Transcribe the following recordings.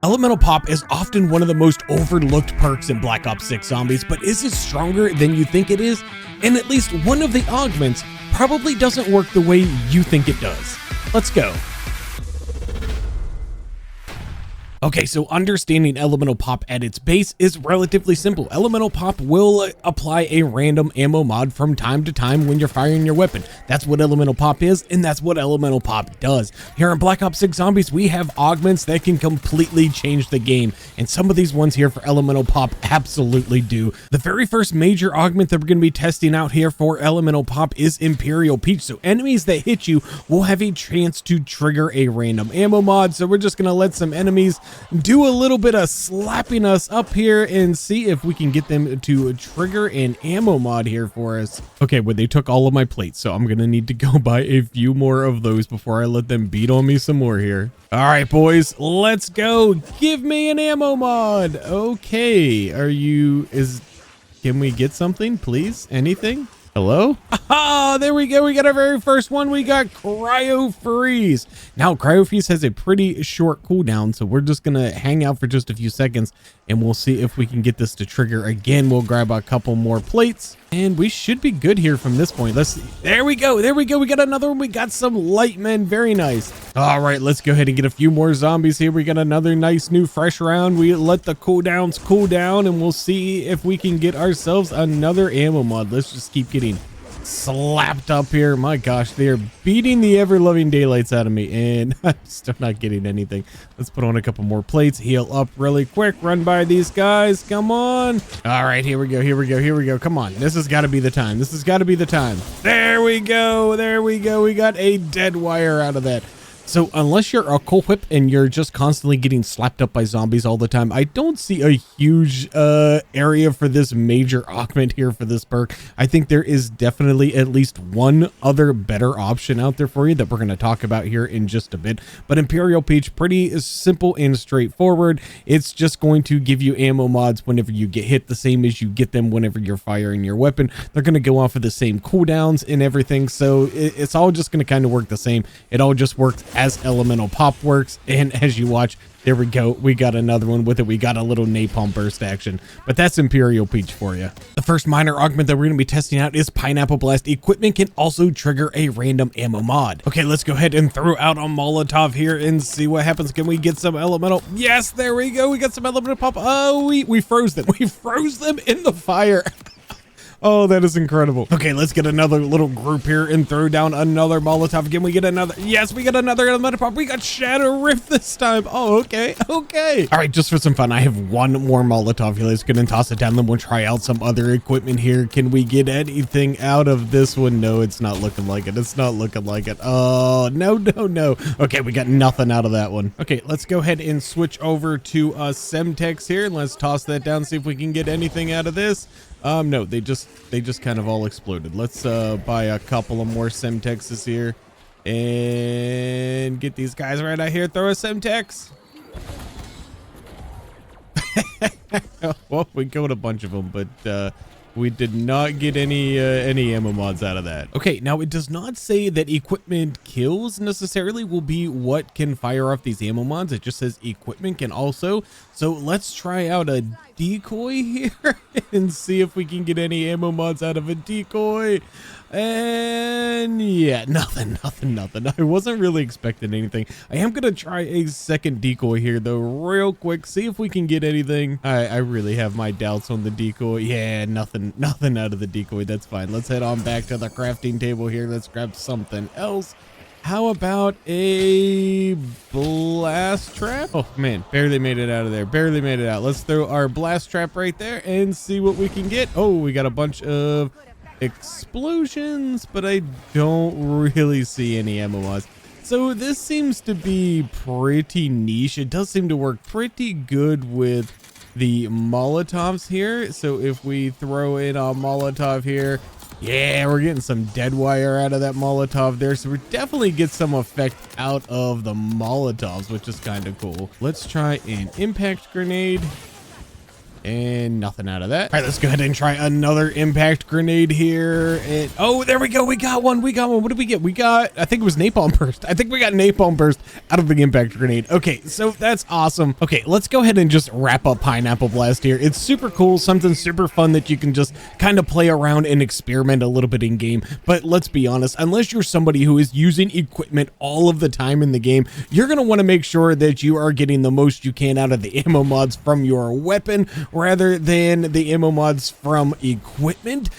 Elemental Pop is often one of the most overlooked perks in Black Ops 6 Zombies, but is it stronger than you think it is? And at least one of the augments probably doesn't work the way you think it does. Let's go. Okay, so understanding Elemental Pop at its base is relatively simple. Elemental Pop will apply a random ammo mod from time to time when you're firing your weapon. That's what Elemental Pop is, and that's what Elemental Pop does. Here in Black Ops 6 Zombies, we have augments that can completely change the game, and some of these ones here for Elemental Pop absolutely do. The very first major augment that we're going to be testing out here for Elemental Pop is Imperial Peach. So enemies that hit you will have a chance to trigger a random ammo mod. So we're just going to let some enemies do a little bit of slapping us up here and see if we can get them to trigger an ammo mod here for us. Okay, well, they took all of my plates, so I'm gonna need to go buy a few more of those before I let them beat on me some more here. All right, boys, let's go. Give me an ammo mod. Okay, can we get something, please? Anything? Hello? Ah, there we go. We got our very first one. We got Cryo Freeze. Now, Cryo Freeze has a pretty short cooldown, so we're just going to hang out for just a few seconds, and we'll see if we can get this to trigger again. We'll grab a couple more plates, and we should be good here from this point. Let's see. There we go. There we go. We got another one. We got some light men. Very nice. All right, let's go ahead and get a few more zombies here. We got another nice new fresh round. We let the cooldowns cool down, and we'll see if we can get ourselves another ammo mod. Let's just keep getting slapped up here. My gosh, they are beating the ever-loving daylights out of me, and I'm still not getting anything. Let's put on a couple more plates, heal up really quick, run by these guys. Come on. All right, here we go. Here we go. Here we go. Come on. This has got to be the time. This has got to be the time. There we go. There we go. We got a dead wire out of that. So unless you're a cool whip and you're just constantly getting slapped up by zombies all the time, I don't see a huge area for this major augment here for this perk. I think there is definitely at least one other better option out there for you that we're going to talk about here in just a bit. But Imperial Peach, pretty simple and straightforward. It's just going to give you ammo mods whenever you get hit, the same as you get them whenever you're firing your weapon. They're going to go off of the same cooldowns and everything. So it's all just going to kind of work the same. It all just works as Elemental Pop works, and as you watch, there we go, we got another one with it. We got a little napalm burst action, but that's Imperial Peach for you. The first minor augment that we're going to be testing out is Pineapple Blast. Equipment can also trigger a random ammo mod. Okay, let's go ahead and throw out a Molotov here and see what happens. Can we get some elemental? Yes, there we go. We got some Elemental Pop. Oh, we froze them. We froze them in the fire. Oh, that is incredible. Okay, let's get another little group here and throw down another Molotov. Again, we get another. Yes, we got another Elemental Pop. We got Shadow Rift this time. Oh, okay. Okay. All right, just for some fun, I have one more Molotov here. Let's go and toss it down. Then we'll try out some other equipment here. Can we get anything out of this one? No, it's not looking like it. It's not looking like it. Oh, no, no, no. Okay, we got nothing out of that one. Okay, let's go ahead and switch over to Semtex here. Let's toss that down, see if we can get anything out of this. No, they just kind of all exploded. Let's buy a couple of more Semtexes here and get these guys right out here. Throw a Semtex. Well, we killed a bunch of them, but we did not get any ammo mods out of that. Okay, now it does not say that equipment kills necessarily will be what can fire off these ammo mods. It just says equipment can also. So let's try out a decoy here and see if we can get any ammo mods out of a decoy. And yeah, nothing. I wasn't really expecting anything. I am gonna try a second decoy here though, real quick, see if we can get anything. I really have my doubts on the decoy. Yeah, nothing out of the decoy. That's fine. Let's head on back to the crafting table here. Let's grab something else. How about a blast trap? Oh man, barely made it out of there. Barely made it out. Let's throw our blast trap right there and see what we can get. Oh, we got a bunch of explosions, but I don't really see any ammo mods. So this seems to be pretty niche. It does seem to work pretty good with the Molotovs here. So if we throw in a Molotov here, yeah, we're getting some dead wire out of that Molotov there. So we definitely get some effect out of the Molotovs, which is kind of cool. Let's try an impact grenade. And nothing out of that. All right, let's go ahead and try another impact grenade here. And oh, there we go. We got one. What did we get? We got, I think it was napalm burst. I think we got napalm burst out of the impact grenade. Okay, so that's awesome. Okay, let's go ahead and just wrap up Pineapple Blast here. It's super cool, something super fun that you can just kind of play around and experiment a little bit in game. But let's be honest, unless you're somebody who is using equipment all of the time in the game, you're going to want to make sure that you are getting the most you can out of the ammo mods from your weapon rather than the ammo mods from equipment.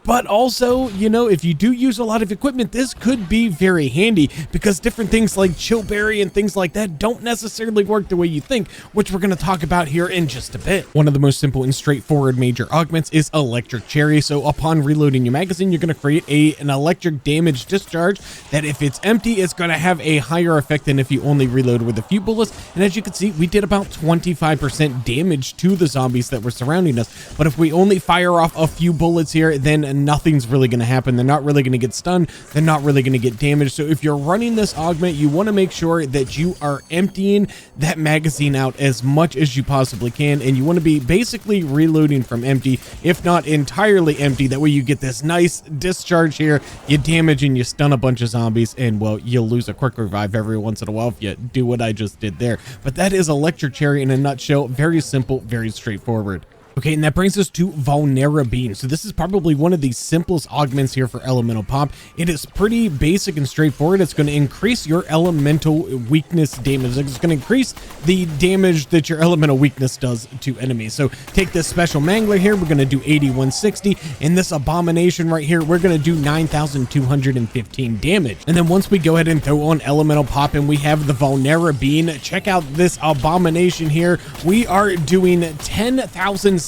But also, you know, if you do use a lot of equipment, this could be very handy because different things like chillberry and things like that don't necessarily work the way you think, which we're going to talk about here in just a bit. One of the most simple and straightforward major augments is electric cherry. So upon reloading your magazine, you're going to create an electric damage discharge that if it's empty, it's going to have a higher effect than if you only reload with a few bullets. And as you can see, we did about 25% damage to the zombies that were surrounding us. But if we only fire off a few bullets here, then nothing's really going to happen. They're not really going to get stunned. They're not really going to get damaged. So if you're running this augment, you want to make sure that you are emptying that magazine out as much as you possibly can. And you want to be basically reloading from empty, if not entirely empty. That way you get this nice discharge here. You damage and you stun a bunch of zombies. And well, you'll lose a quick revive every once in a while if you do what I just did there. But that is electric cherry in a nutshell. Very simple, very straightforward. Okay, and that brings us to Vulnera Bean. So this is probably one of the simplest augments here for Elemental Pop. It is pretty basic and straightforward. It's going to increase your elemental weakness damage. It's going to increase the damage that your elemental weakness does to enemies. So take this special mangler here. We're going to do 8160. And this abomination right here, we're going to do 9,215 damage. And then once we go ahead and throw on Elemental Pop and we have the Vulnera Bean, check out this abomination here. We are doing 10,751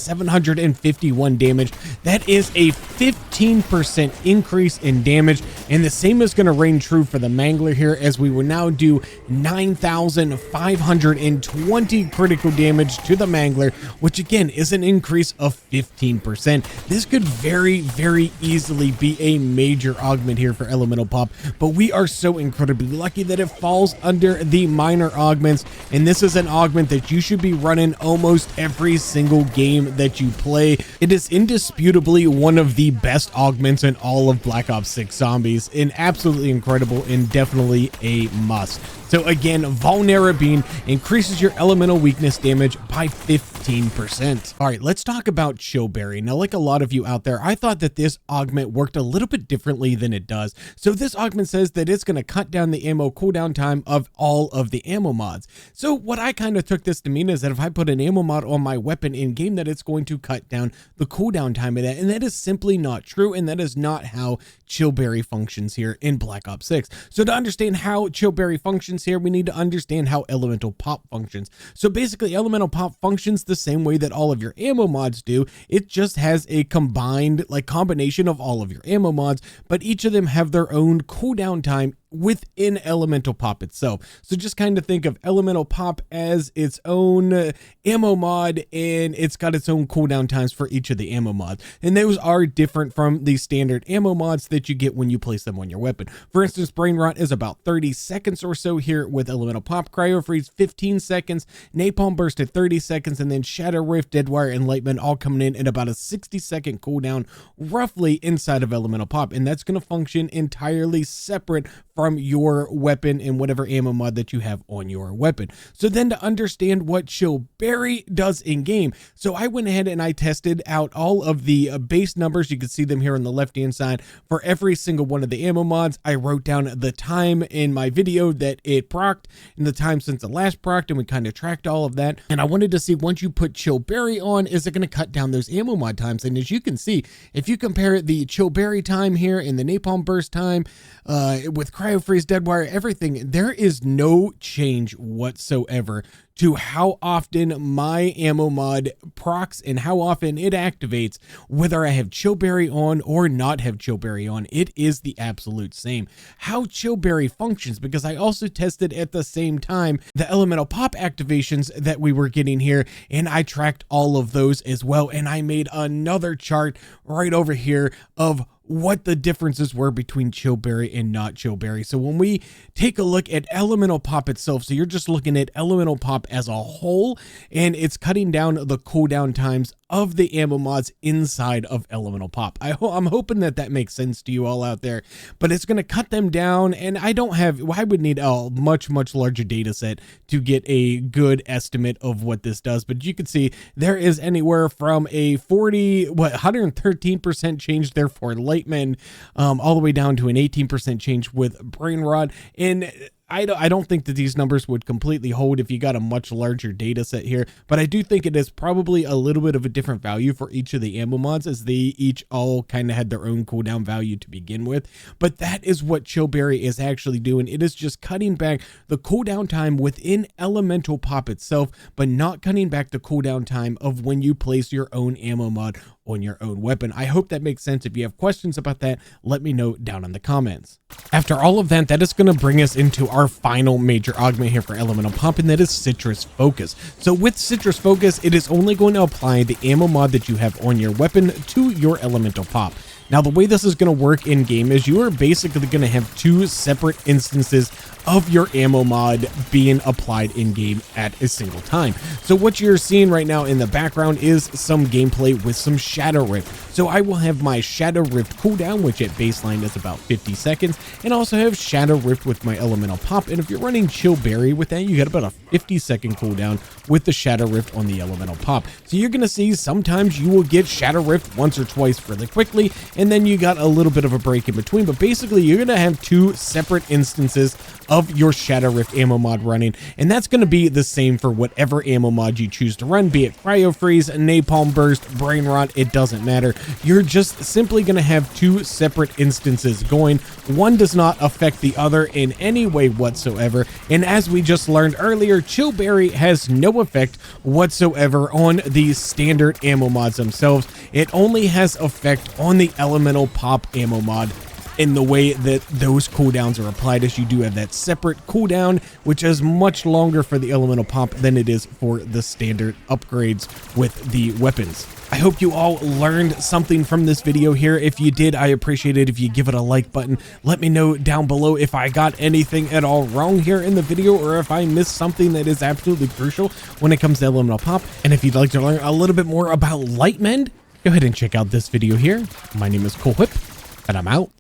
damage. That is a 15% increase in damage, and the same is going to reign true for the mangler here, as we will now do 9,520 critical damage to the mangler, which again is an increase of 15%. This could very, very easily be a major augment here for Elemental Pop, but we are so incredibly lucky that it falls under the minor augments, and this is an augment that you should be running almost every single game that you play. It is indisputably one of the best augments in all of Black Ops 6 Zombies, and absolutely incredible and definitely a must. So again, Vulnera Bean increases your elemental weakness damage by 15%. All right, let's talk about Chillberry. Now, like a lot of you out there, I thought that this augment worked a little bit differently than it does. So this augment says that it's going to cut down the ammo cooldown time of all of the ammo mods. So what I kind of took this to mean is that if I put an ammo mod on my weapon in game, that it's going to cut down the cooldown time of that. And that is simply not true. And that is not how Chillberry functions here in Black Ops 6. So to understand how Chillberry functions here, we need to understand how Elemental Pop functions. So basically, Elemental Pop functions the same way that all of your ammo mods do. It just has a combined combination of all of your ammo mods, but each of them have their own cooldown time within Elemental Pop itself. So just kind of think of Elemental Pop as its own ammo mod, and it's got its own cooldown times for each of the ammo mods. And those are different from the standard ammo mods that you get when you place them on your weapon. For instance, Brain Rot is about 30 seconds or so here with Elemental Pop, Cryo Freeze 15 seconds, Napalm Burst at 30 seconds, and then Shadow Rift, Deadwire, Enlightenment all coming in at about a 60-second cooldown roughly inside of Elemental Pop. And that's going to function entirely separate from your weapon and whatever ammo mod that you have on your weapon. So then to understand what Chillberry does in game, so I went ahead and I tested out all of the base numbers. You can see them here on the left hand side for every single one of the ammo mods. I wrote down the time in my video that it procced and the time since the last procced, and we kind of tracked all of that. And I wanted to see, once you put Chillberry on, is it going to cut down those ammo mod times? And as you can see, if you compare the Chillberry time here and the Napalm Burst time with Cryo Freeze, Deadwire, everything, there is no change whatsoever to how often my ammo mod procs and how often it activates, whether I have Chillberry on or not have Chillberry on. It is the absolute same. How Chillberry functions, because I also tested at the same time the Elemental Pop activations that we were getting here, and I tracked all of those as well, and I made another chart right over here of what the differences were between Chillberry and not Chillberry. So when we take a look at Elemental Pop itself, so you're just looking at Elemental Pop as a whole, and it's cutting down the cooldown times of the ammo mods inside of Elemental Pop. I'm hoping that makes sense to you all out there, but it's going to cut them down, and I would need a much larger data set to get a good estimate of what this does. But you can see there is anywhere from a 113% change there for Lightman, all the way down to an 18% change with Brain Rot. And I don't think that these numbers would completely hold if you got a much larger data set here, but I do think it is probably a little bit of a different value for each of the ammo mods, as they each all kind of had their own cooldown value to begin with. But that is what Chillberry is actually doing. It is just cutting back the cooldown time within Elemental Pop itself, but not cutting back the cooldown time of when you place your own ammo mod on your own weapon. I hope that makes sense. If you have questions about that, let me know down in the comments. After all of that is going to bring us into our final major augment here for Elemental Pop, and that is Citrus Focus. So with Citrus Focus, it is only going to apply the ammo mod that you have on your weapon to your Elemental Pop. Now, the way this is going to work in game is you are basically going to have two separate instances of your ammo mod being applied in game at a single time. So what you're seeing right now in the background is some gameplay with some Shadow Rift. So I will have my Shadow Rift cooldown, which at baseline is about 50 seconds, and also have Shadow Rift with my Elemental Pop. And if you're running Chillberry with that, you got about a 50-second cooldown with the Shadow Rift on the Elemental Pop. So you're going to see sometimes you will get Shadow Rift once or twice really quickly, and then you got a little bit of a break in between. But basically, you're going to have two separate instances of your Shadow Rift ammo mod running, and that's going to be the same for whatever ammo mod you choose to run, be it Cryo Freeze, Napalm Burst, Brain Rot, it doesn't matter. You're just simply going to have two separate instances going. One does not affect the other in any way whatsoever, and as we just learned earlier, Chillberry has no effect whatsoever on the standard ammo mods themselves. It only has effect on the Elemental Pop ammo mod in the way that those cooldowns are applied, as you do have that separate cooldown, which is much longer for the Elemental Pop than it is for the standard upgrades with the weapons. I hope you all learned something from this video here. If you did, I appreciate it if you give it a like button. Let me know down below if I got anything at all wrong here in the video, or if I missed something that is absolutely crucial when it comes to Elemental Pop. And if you'd like to learn a little bit more about Lightmend, go ahead and check out this video here. My name is Cool Whip, and I'm out.